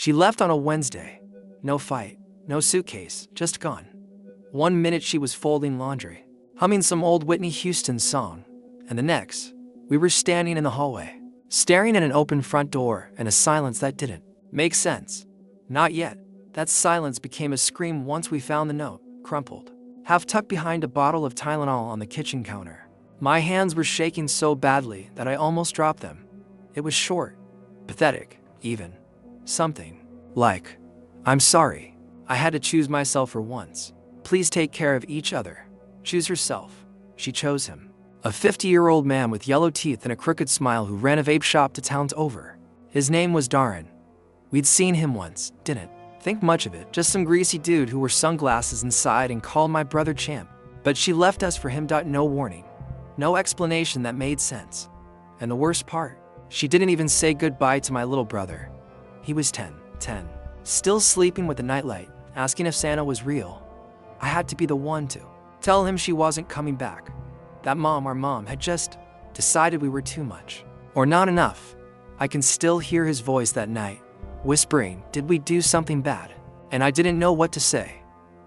She left on a Wednesday. No fight, no suitcase, just gone. 1 minute she was folding laundry, humming some old Whitney Houston song, and the next, we were standing in the hallway, staring at an open front door and a silence that didn't make sense. Not yet. That silence became a scream once we found the note, crumpled, half tucked behind a bottle of Tylenol on the kitchen counter. My hands were shaking so badly that I almost dropped them. It was short, pathetic, even. Something like, "I'm sorry. I had to choose myself for once. Please take care of each other." Choose herself. She chose him. A 50-year-old man with yellow teeth and a crooked smile who ran a vape shop to towns over. His name was Darren. We'd seen him once, didn't think much of it, just some greasy dude who wore sunglasses inside and called my brother champ. But she left us for him. No warning. No explanation that made sense. And the worst part, she didn't even say goodbye to my little brother. He was 10, still sleeping with the nightlight, asking if Santa was real. I had to be the one to tell him she wasn't coming back. That our mom had just decided we were too much, or not enough. I can still hear his voice that night, whispering, "Did we do something bad?" And I didn't know what to say,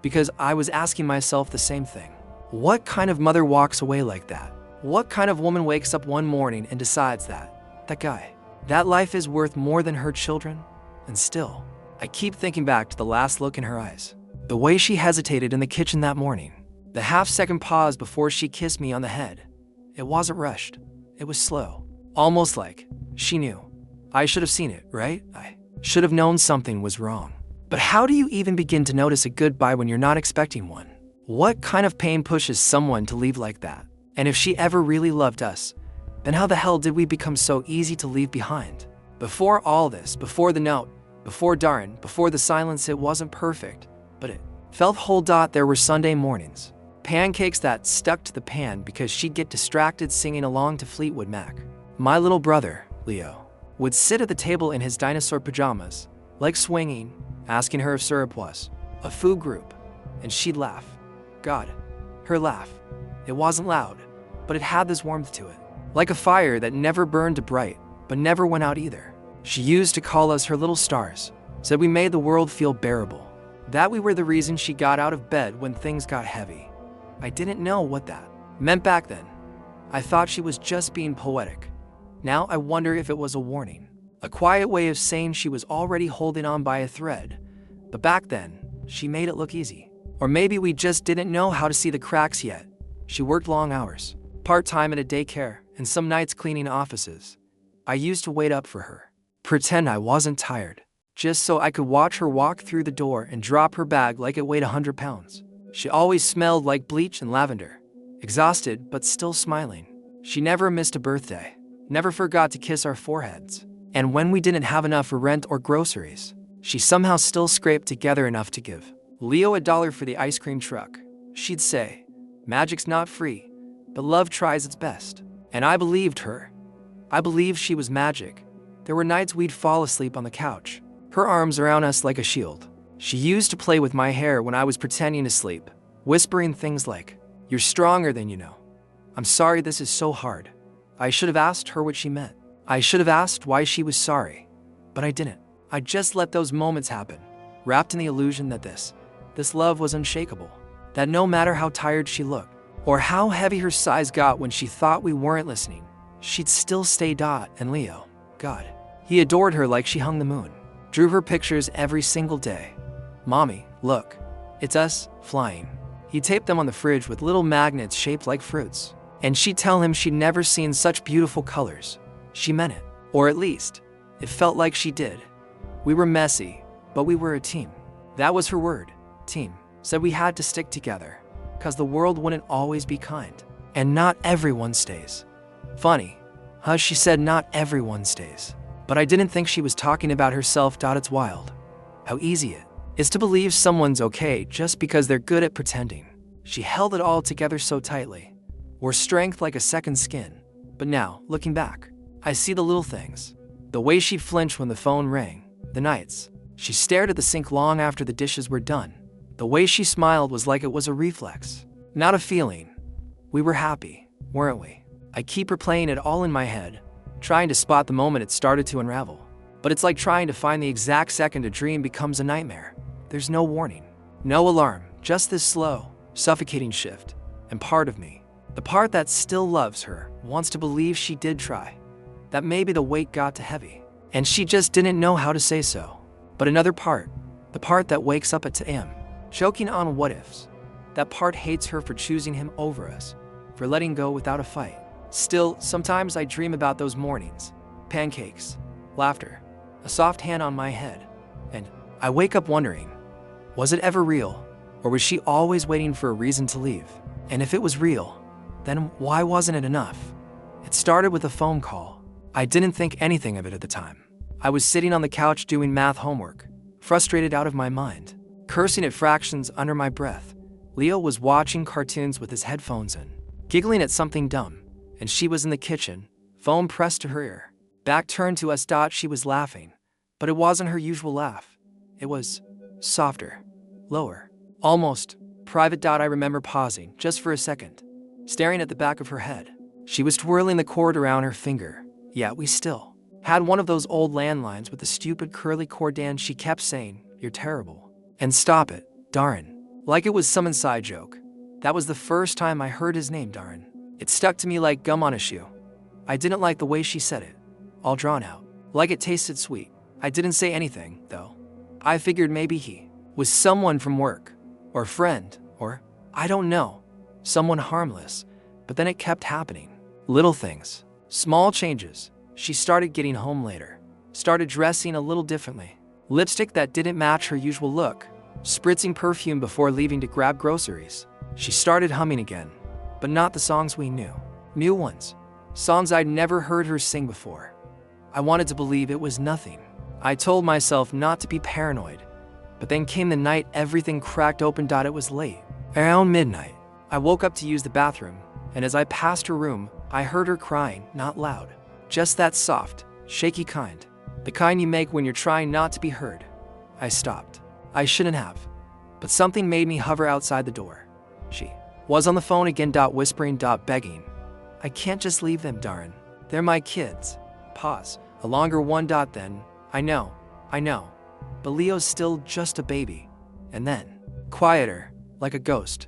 because I was asking myself the same thing. What kind of mother walks away like that? What kind of woman wakes up one morning and decides that guy, that life is worth more than her children? And still, I keep thinking back to the last look in her eyes, the way she hesitated in the kitchen that morning, the half-second pause before she kissed me on the head. It wasn't rushed. It was slow, almost like she knew. I should have seen it, right? I should have known something was wrong. But how do you even begin to notice a goodbye when you're not expecting one? What kind of pain pushes someone to leave like that? And if she ever really loved us, then how the hell did we become so easy to leave behind? Before all this, before the note, before Darren, before the silence, it wasn't perfect, but it felt whole. There were Sunday mornings, pancakes that stuck to the pan because she'd get distracted singing along to Fleetwood Mac. My little brother, Leo, would sit at the table in his dinosaur pajamas, legs swinging, asking her if syrup was a food group, and she'd laugh. God, her laugh. It wasn't loud, but it had this warmth to it, like a fire that never burned bright, but never went out either. She used to call us her little stars, said we made the world feel bearable, that we were the reason she got out of bed when things got heavy. I didn't know what that meant back then. I thought she was just being poetic. Now I wonder if it was a warning, a quiet way of saying she was already holding on by a thread. But back then, she made it look easy. Or maybe we just didn't know how to see the cracks yet. She worked long hours, part-time at a daycare, and some nights cleaning offices. I used to wait up for her, pretend I wasn't tired, just so I could watch her walk through the door and drop her bag like it weighed 100 pounds. She always smelled like bleach and lavender, exhausted but still smiling. She never missed a birthday, never forgot to kiss our foreheads. And when we didn't have enough for rent or groceries, she somehow still scraped together enough to give Leo $1 for the ice cream truck. She'd say, "Magic's not free, but love tries its best." And I believed her. I believed she was magic. There were nights we'd fall asleep on the couch, her arms around us like a shield. She used to play with my hair when I was pretending to sleep, whispering things like, "You're stronger than you know. I'm sorry this is so hard." I should have asked her what she meant. I should have asked why she was sorry, but I didn't. I just let those moments happen, wrapped in the illusion that this love was unshakable, that no matter how tired she looked, or how heavy her sighs got when she thought we weren't listening, she'd still stay. And Leo, God, he adored her like she hung the moon, drew her pictures every single day. "Mommy, look, it's us, flying." He taped them on the fridge with little magnets shaped like fruits, and she'd tell him she'd never seen such beautiful colors. She meant it, or at least, it felt like she did. We were messy, but we were a team. That was her word, team. Said we had to stick together, 'cause the world wouldn't always be kind, and not everyone stays. Funny, she said not everyone stays. But I didn't think she was talking about herself. It's wild how easy it is to believe someone's okay just because they're good at pretending. She held it all together so tightly, wore strength like a second skin. But now, looking back, I see the little things. The way she'd flinch when the phone rang, the nights she stared at the sink long after the dishes were done. The way she smiled was like it was a reflex, not a feeling. We were happy, weren't we? I keep replaying it all in my head, trying to spot the moment it started to unravel. But it's like trying to find the exact second a dream becomes a nightmare. There's no warning, no alarm, just this slow, suffocating shift. And part of me, the part that still loves her, wants to believe she did try. That maybe the weight got too heavy, and she just didn't know how to say so. But another part, the part that wakes up at 2 a.m., choking on what ifs. That part hates her for choosing him over us, for letting go without a fight. Still, sometimes I dream about those mornings. Pancakes, laughter, a soft hand on my head. And I wake up wondering, was it ever real? Or was she always waiting for a reason to leave? And if it was real, then why wasn't it enough? It started with a phone call. I didn't think anything of it at the time. I was sitting on the couch doing math homework, frustrated out of my mind, cursing at fractions under my breath. Leo was watching cartoons with his headphones in, giggling at something dumb, and she was in the kitchen, phone pressed to her ear. Back turned to us. She was laughing, but it wasn't her usual laugh. It was softer, lower, almost private. I remember pausing just for a second, staring at the back of her head. She was twirling the cord around her finger. Yeah, we still had one of those old landlines with the stupid curly cord, and she kept saying, "You're terrible." And "Stop it, Darren." Like it was some inside joke. That was the first time I heard his name, Darren. It stuck to me like gum on a shoe. I didn't like the way she said it, all drawn out, like it tasted sweet. I didn't say anything, though. I figured maybe he was someone from work, or friend, or, I don't know, someone harmless. But then it kept happening. Little things, small changes. She started getting home later, started dressing a little differently. Lipstick that didn't match her usual look, spritzing perfume before leaving to grab groceries. She started humming again, but not the songs we knew. New ones, songs I'd never heard her sing before. I wanted to believe it was nothing. I told myself not to be paranoid, but then came the night everything cracked open. It was late, around midnight. I woke up to use the bathroom, and as I passed her room, I heard her crying, not loud, just that soft, shaky kind, the kind you make when you're trying not to be heard. I stopped. I shouldn't have, but something made me hover outside the door. She was on the phone again, whispering, begging. I can't just leave them, Darren. They're my kids. Pause. A longer one. Then, I know. But Leo's still just a baby. And then, quieter, like a ghost.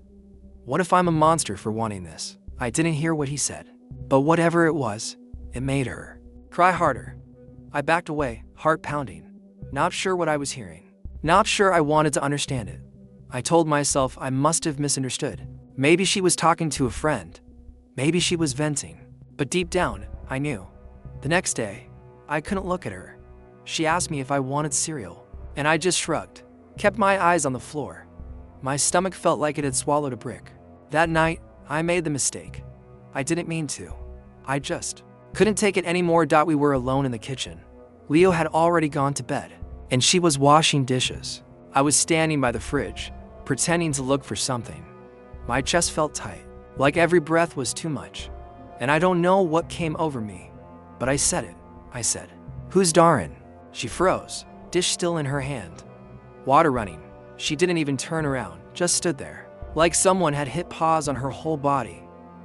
What if I'm a monster for wanting this? I didn't hear what he said, but whatever it was, it made her cry harder. I backed away, heart pounding, not sure what I was hearing. Not sure I wanted to understand it. I told myself I must have misunderstood. Maybe she was talking to a friend. Maybe she was venting. But deep down, I knew. The next day, I couldn't look at her. She asked me if I wanted cereal, and I just shrugged, kept my eyes on the floor. My stomach felt like it had swallowed a brick. That night, I made the mistake. I didn't mean to. I just couldn't take it anymore. We were alone in the kitchen. Leo had already gone to bed, and she was washing dishes. I was standing by the fridge, pretending to look for something. My chest felt tight, like every breath was too much. And I don't know what came over me, but I said it. I said, "Who's Darren?" She froze, dish still in her hand. Water running. She didn't even turn around, just stood there, like someone had hit pause on her whole body.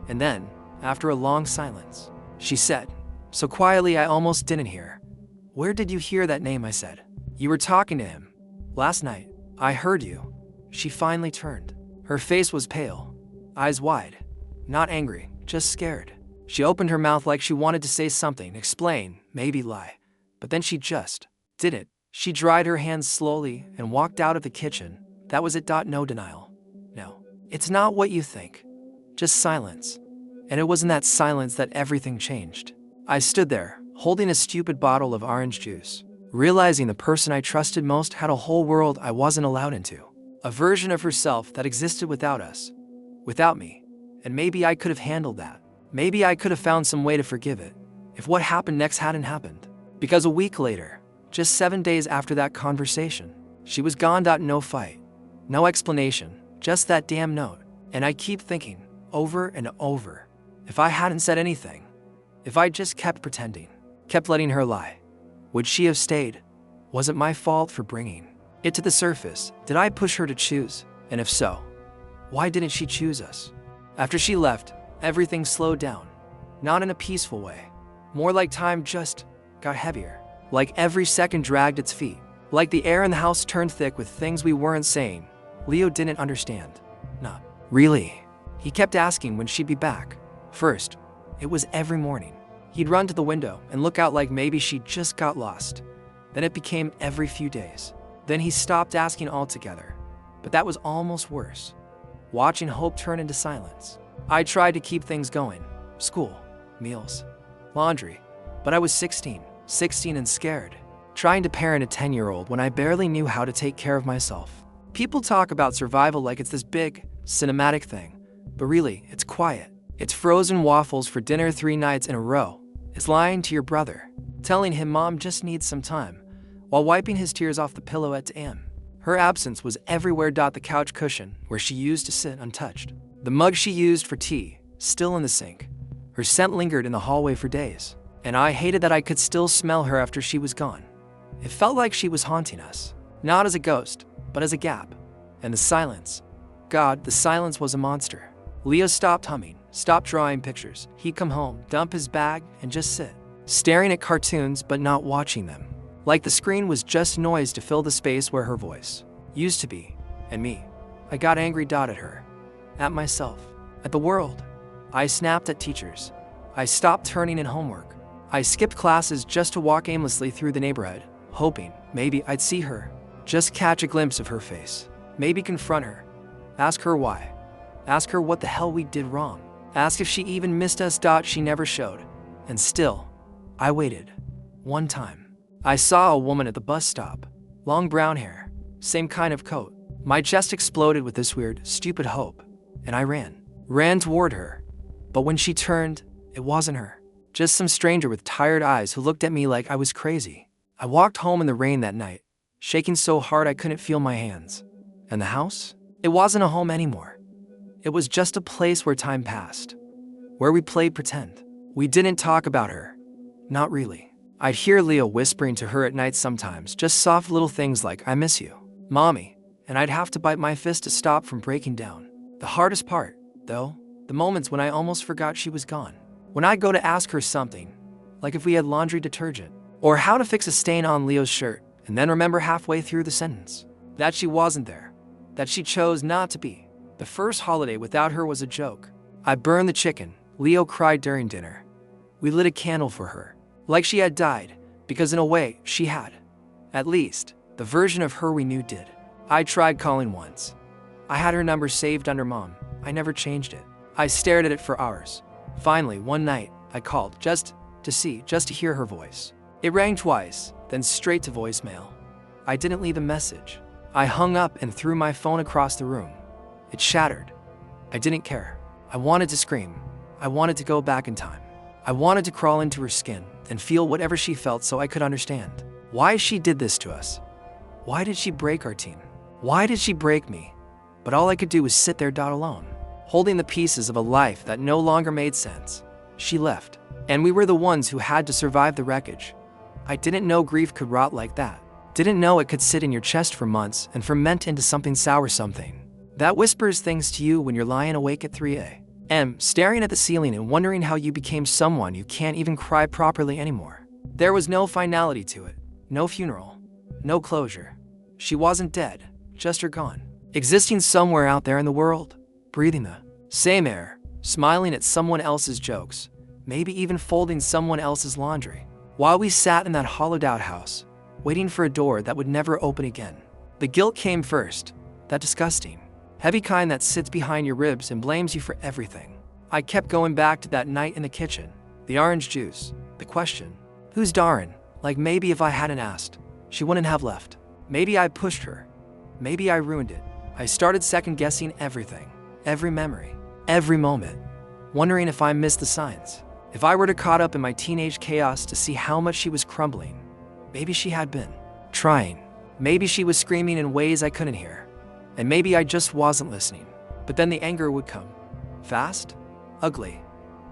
And then, after a long silence, she said, so quietly I almost didn't hear, "Where did you hear that name?" I said. "You were talking to him. Last night. I heard you." She finally turned. Her face was pale, eyes wide, not angry, just scared. She opened her mouth like she wanted to say something, explain, maybe lie. But then she just didn't. She dried her hands slowly and walked out of the kitchen. That was it. No denial. No, it's not what you think. Just silence. And it was in that silence that everything changed. I stood there, holding a stupid bottle of orange juice, realizing the person I trusted most had a whole world I wasn't allowed into. A version of herself that existed without us, without me. And maybe I could have handled that. Maybe I could have found some way to forgive it, if what happened next hadn't happened. Because a week later, just 7 days after that conversation, she was gone. No fight, no explanation, just that damn note. And I keep thinking, over and over, if I hadn't said anything, if I just kept pretending, kept letting her lie, would she have stayed? Was it my fault for bringing it to the surface? Did I push her to choose? And if so, why didn't she choose us? After she left, everything slowed down. Not in a peaceful way. More like time just got heavier. Like every second dragged its feet. Like the air in the house turned thick with things we weren't saying. Leo didn't understand. Not really. He kept asking when she'd be back. First, it was every morning. He'd run to the window and look out like maybe she just got lost. Then it became every few days. Then he stopped asking altogether. But that was almost worse. Watching hope turn into silence. I tried to keep things going. School, meals, laundry. But I was 16 and scared. Trying to parent a 10-year-old when I barely knew how to take care of myself. People talk about survival like it's this big, cinematic thing. But really, it's quiet. It's frozen waffles for dinner 3 nights in a row. It's lying to your brother, telling him mom just needs some time, while wiping his tears off the pillow at 2 a.m. Her absence was everywhere. The couch cushion where she used to sit untouched. The mug she used for tea, still in the sink. Her scent lingered in the hallway for days. And I hated that I could still smell her after she was gone. It felt like she was haunting us. Not as a ghost, but as a gap. And the silence. God, the silence was a monster. Leo stopped humming, stopped drawing pictures. He'd come home, dump his bag, and just sit. Staring at cartoons, but not watching them. Like the screen was just noise to fill the space where her voice used to be. And me. I got angry. At her. At myself. At the world. I snapped at teachers. I stopped turning in homework. I skipped classes just to walk aimlessly through the neighborhood, hoping maybe I'd see her. Just catch a glimpse of her face. Maybe confront her. Ask her why. Ask her what the hell we did wrong. Ask if she even missed us. She never showed. And still, I waited. One time, I saw a woman at the bus stop. Long brown hair. Same kind of coat. My chest exploded with this weird, stupid hope. And I ran. Ran toward her. But when she turned, it wasn't her. Just some stranger with tired eyes who looked at me like I was crazy. I walked home in the rain that night, shaking so hard I couldn't feel my hands. And the house? It wasn't a home anymore. It was just a place where time passed. Where we played pretend. We didn't talk about her. Not really. I'd hear Leo whispering to her at night sometimes, just soft little things like, I miss you, mommy, and I'd have to bite my fist to stop from breaking down. The hardest part, though, the moments when I almost forgot she was gone. When I'd go to ask her something, like if we had laundry detergent, or how to fix a stain on Leo's shirt, and then remember halfway through the sentence that she wasn't there, that she chose not to be. The first holiday without her was a joke. I burned the chicken. Leo cried during dinner. We lit a candle for her, like she had died, because in a way, she had. At least, the version of her we knew did. I tried calling once. I had her number saved under mom. I never changed it. I stared at it for hours. Finally, one night, I called, just to hear her voice. It rang twice, then straight to voicemail. I didn't leave a message. I hung up and threw my phone across the room. It shattered. I didn't care. I wanted to scream. I wanted to go back in time. I wanted to crawl into her skin and feel whatever she felt so I could understand. Why she did this to us. Why did she break our team? Why did she break me? But all I could do was sit there alone, holding the pieces of a life that no longer made sense. She left, and we were the ones who had to survive the wreckage. I didn't know grief could rot like that. Didn't know it could sit in your chest for months and ferment into something sour, something that whispers things to you when you're lying awake at 3 a.m., staring at the ceiling and wondering how you became someone you can't even cry properly anymore. There was no finality to it, no funeral, no closure. She wasn't dead, just her gone, existing somewhere out there in the world, breathing the same air, smiling at someone else's jokes, maybe even folding someone else's laundry, while we sat in that hollowed-out house, waiting for a door that would never open again. The guilt came first, that disgusting, heavy kind that sits behind your ribs and blames you for everything. I kept going back to that night in the kitchen, the orange juice, the question, who's Darren? Like maybe if I hadn't asked, she wouldn't have left. Maybe I pushed her. Maybe I ruined it. I started second-guessing everything, every memory, every moment, wondering if I missed the signs. If I were to caught up in my teenage chaos to see how much she was crumbling. Maybe she had been trying. Maybe she was screaming in ways I couldn't hear. And maybe I just wasn't listening. But then the anger would come. Fast, ugly.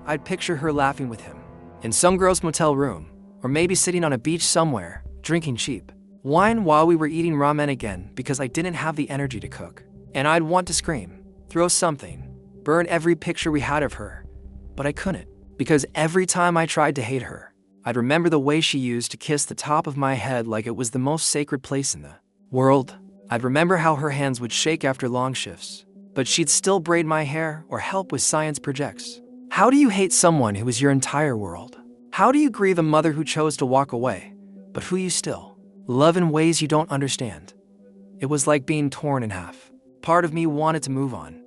I'd picture her laughing with him, in some gross motel room, or maybe sitting on a beach somewhere, drinking cheap wine while we were eating ramen again because I didn't have the energy to cook. And I'd want to scream, throw something, burn every picture we had of her. But I couldn't, because every time I tried to hate her, I'd remember the way she used to kiss the top of my head like it was the most sacred place in the world. I'd remember how her hands would shake after long shifts, but she'd still braid my hair or help with science projects. How do you hate someone who was your entire world? How do you grieve a mother who chose to walk away, but who you still love in ways you don't understand? It was like being torn in half. Part of me wanted to move on,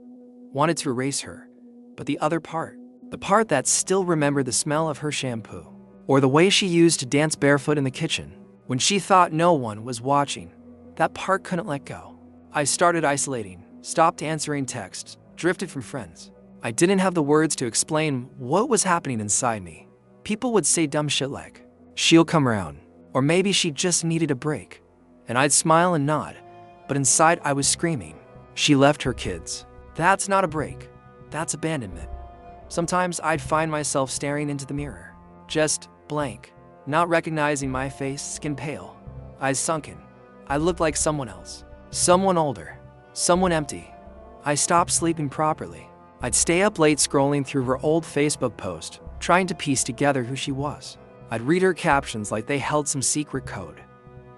wanted to erase her, but the other part, the part that still remembered the smell of her shampoo, or the way she used to dance barefoot in the kitchen when she thought no one was watching, that part couldn't let go. I started isolating, stopped answering texts, drifted from friends. I didn't have the words to explain what was happening inside me. People would say dumb shit like, "She'll come around," or maybe she just needed a break. And I'd smile and nod, but inside I was screaming, "She left her kids. That's not a break. That's abandonment." Sometimes I'd find myself staring into the mirror, just blank, not recognizing my face, skin pale, eyes sunken. I looked like someone else, someone older, someone empty. I stopped sleeping properly. I'd stay up late scrolling through her old Facebook post, trying to piece together who she was. I'd read her captions like they held some secret code.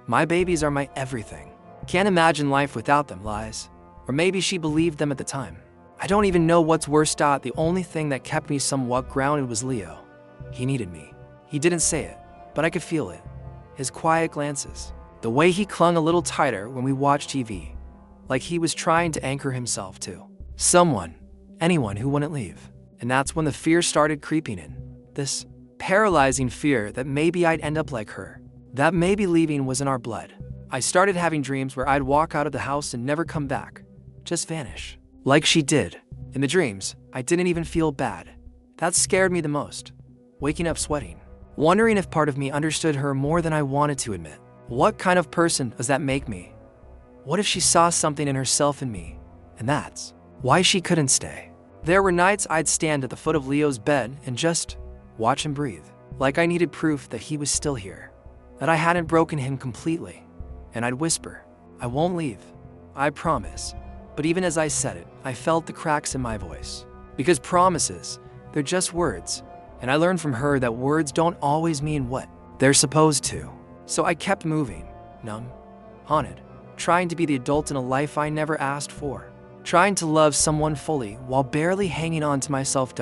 "My babies are my everything. Can't imagine life without them," lies. Or maybe she believed them at the time. I don't even know what's worse. The only thing that kept me somewhat grounded was Leo. He needed me. He didn't say it, but I could feel it. His quiet glances, the way he clung a little tighter when we watched TV, like he was trying to anchor himself to someone, anyone who wouldn't leave. And that's when the fear started creeping in. This paralyzing fear that maybe I'd end up like her, that maybe leaving was in our blood. I started having dreams where I'd walk out of the house and never come back, just vanish. Like she did. In the dreams, I didn't even feel bad. That scared me the most. Waking up sweating, wondering if part of me understood her more than I wanted to admit. What kind of person does that make me? What if she saw something in herself in me, and that's why she couldn't stay? There were nights I'd stand at the foot of Leo's bed and just watch him breathe, like I needed proof that he was still here, that I hadn't broken him completely. And I'd whisper, "I won't leave. I promise." But even as I said it, I felt the cracks in my voice. Because promises, they're just words. And I learned from her that words don't always mean what they're supposed to. So I kept moving, numb, haunted, trying to be the adult in a life I never asked for. Trying to love someone fully while barely hanging on to myself.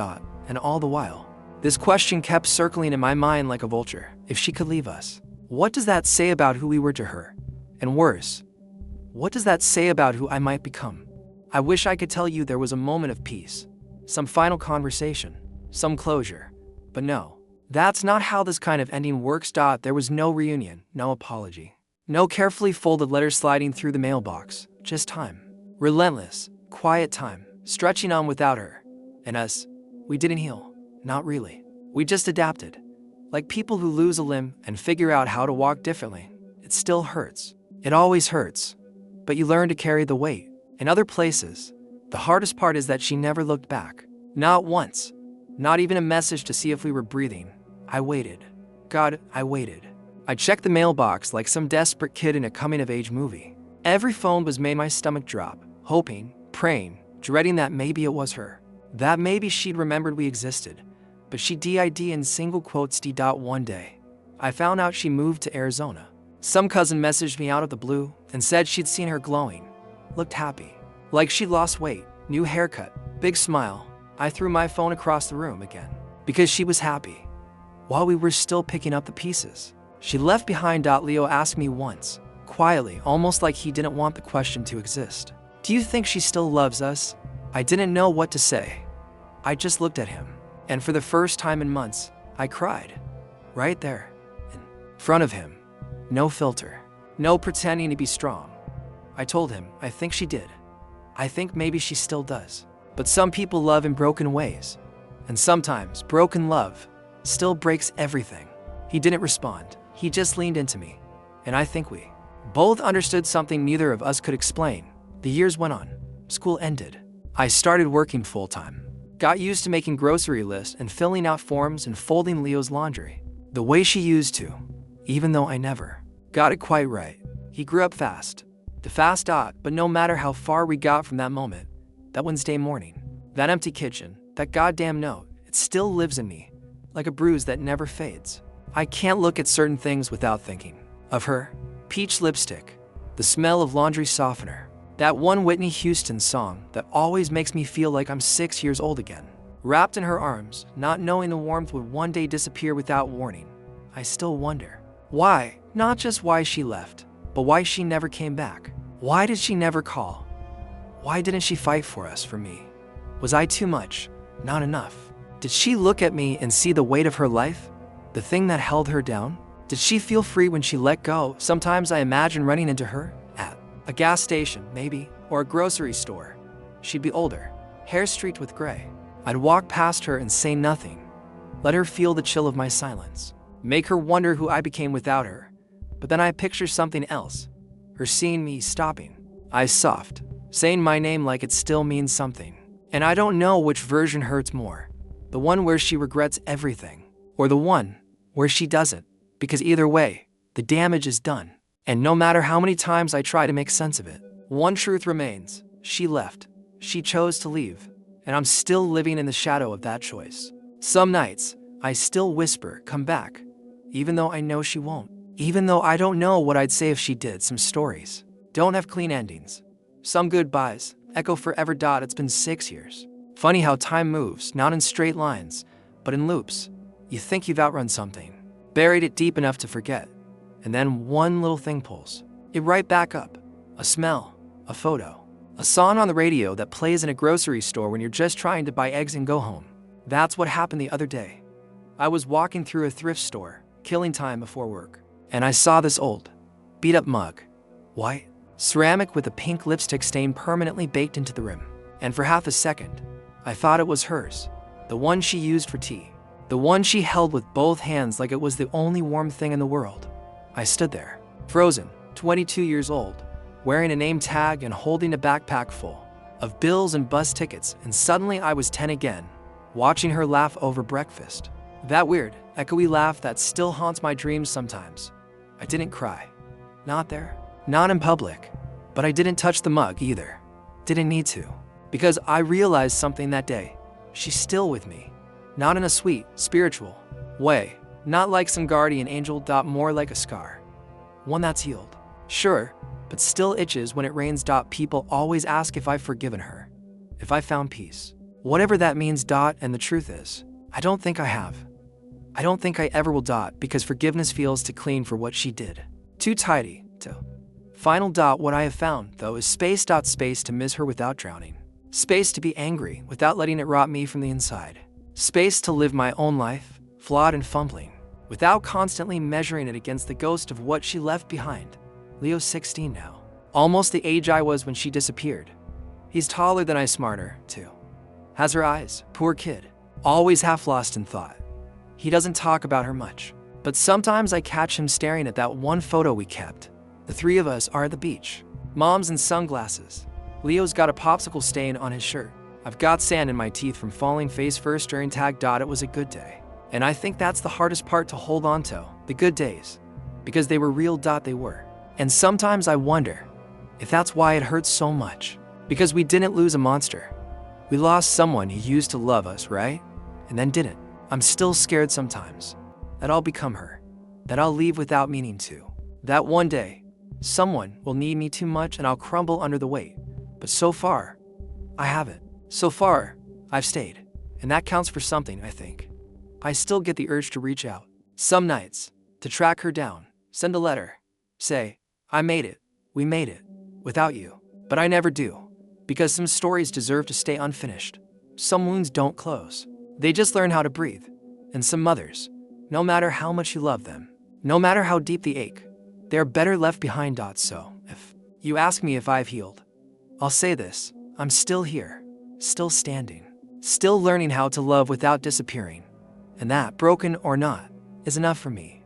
And all the while, this question kept circling in my mind like a vulture. If she could leave us, what does that say about who we were to her? And worse, what does that say about who I might become? I wish I could tell you there was a moment of peace, some final conversation, some closure. But no, that's not how this kind of ending works. There was no reunion, no apology, no carefully folded letter sliding through the mailbox, just time. Relentless, quiet time, stretching on without her. And us, we didn't heal, not really. We just adapted. Like people who lose a limb and figure out how to walk differently. It still hurts. It always hurts. But you learn to carry the weight. In other places, the hardest part is that she never looked back. Not once. Not even a message to see if we were breathing. I waited. God, I waited. I checked the mailbox like some desperate kid in a coming-of-age movie. Every phone was made my stomach drop, hoping, praying, dreading that maybe it was her. That maybe she'd remembered we existed. But she did in single quotes. One day, I found out she moved to Arizona. Some cousin messaged me out of the blue and said she'd seen her glowing, looked happy, like she'd lost weight, new haircut, big smile. I threw my phone across the room again, because she was happy. While we were still picking up the pieces, she left behind. Leo asked me once, quietly, almost like he didn't want the question to exist. "Do you think she still loves us?" I didn't know what to say. I just looked at him, and for the first time in months, I cried. Right there, in front of him. No filter, no pretending to be strong. I told him, I think she did. I think maybe she still does. But some people love in broken ways. And sometimes broken love still breaks everything. He didn't respond. He just leaned into me. And I think we both understood something neither of us could explain. The years went on. School ended. I started working full-time. Got used to making grocery lists and filling out forms and folding Leo's laundry. The way she used to, even though I never got it quite right. He grew up fast. But no matter how far we got from that moment, that Wednesday morning, that empty kitchen, that goddamn note, it still lives in me, like a bruise that never fades. I can't look at certain things without thinking of her. Peach lipstick, the smell of laundry softener, that one Whitney Houston song that always makes me feel like I'm 6 years old again. Wrapped in her arms, not knowing the warmth would one day disappear without warning, I still wonder. Why? Not just why she left, but why she never came back. Why did she never call? Why didn't she fight for us, for me? Was I too much? Not enough? Did she look at me and see the weight of her life? The thing that held her down? Did she feel free when she let go? Sometimes I imagine running into her at a gas station, maybe, or a grocery store. She'd be older, hair streaked with gray. I'd walk past her and say nothing. Let her feel the chill of my silence. Make her wonder who I became without her. But then I picture something else. Her seeing me, stopping, eyes soft, saying my name like it still means something. And I don't know which version hurts more. The one where she regrets everything, or the one where she doesn't. Because either way, the damage is done. And no matter how many times I try to make sense of it, one truth remains. She left. She chose to leave. And I'm still living in the shadow of that choice. Some nights, I still whisper, come back, even though I know she won't. Even though I don't know what I'd say if she did. Some stories don't have clean endings. Some goodbyes echo forever. It's been 6 years. Funny how time moves, not in straight lines, but in loops. You think you've outrun something, buried it deep enough to forget, and then one little thing pulls it right back up. A smell, a photo, a song on the radio that plays in a grocery store when you're just trying to buy eggs and go home. That's what happened the other day. I was walking through a thrift store, killing time before work, and I saw this old, beat-up mug. White, ceramic with a pink lipstick stain permanently baked into the rim. And for half a second, I thought it was hers. The one she used for tea. The one she held with both hands like it was the only warm thing in the world. I stood there, frozen, 22 years old, wearing a name tag and holding a backpack full of bills and bus tickets, and suddenly I was 10 again, watching her laugh over breakfast. That weird, echoey laugh that still haunts my dreams sometimes. I didn't cry. Not there. Not in public. But I didn't touch the mug either. Didn't need to. Because I realized something that day. She's still with me. Not in a sweet, spiritual way. Not like some guardian angel. More like a scar. One that's healed. Sure, but still itches when it rains. People always ask if I've forgiven her. If I found peace. Whatever that means. And the truth is, I don't think I have. I don't think I ever will. Because forgiveness feels too clean for what she did. Too tidy to. Final. What I have found, though, is space. Space to miss her without drowning. Space to be angry without letting it rot me from the inside. Space to live my own life, flawed and fumbling, without constantly measuring it against the ghost of what she left behind. Leo's 16 now. Almost the age I was when she disappeared. He's taller than I, smarter, too. Has her eyes, poor kid. Always half lost in thought. He doesn't talk about her much, but sometimes I catch him staring at that one photo we kept. The three of us are at the beach. Mom's in sunglasses. Leo's got a popsicle stain on his shirt. I've got sand in my teeth from falling face first during tag. It was a good day. And I think that's the hardest part to hold on to, the good days. Because they were real. They were. And sometimes I wonder if that's why it hurts so much. Because we didn't lose a monster. We lost someone who used to love us, right? And then didn't. I'm still scared sometimes that I'll become her. That I'll leave without meaning to. That one day, someone will need me too much and I'll crumble under the weight. But so far, I haven't. So far, I've stayed. And that counts for something, I think. I still get the urge to reach out. Some nights, to track her down, send a letter, say, I made it, we made it, without you. But I never do. Because some stories deserve to stay unfinished. Some wounds don't close. They just learn how to breathe. And some mothers, no matter how much you love them, no matter how deep the ache, they're better left behind. So, if you ask me if I've healed, I'll say this: I'm still here, still standing, still learning how to love without disappearing. And that, broken or not, is enough for me.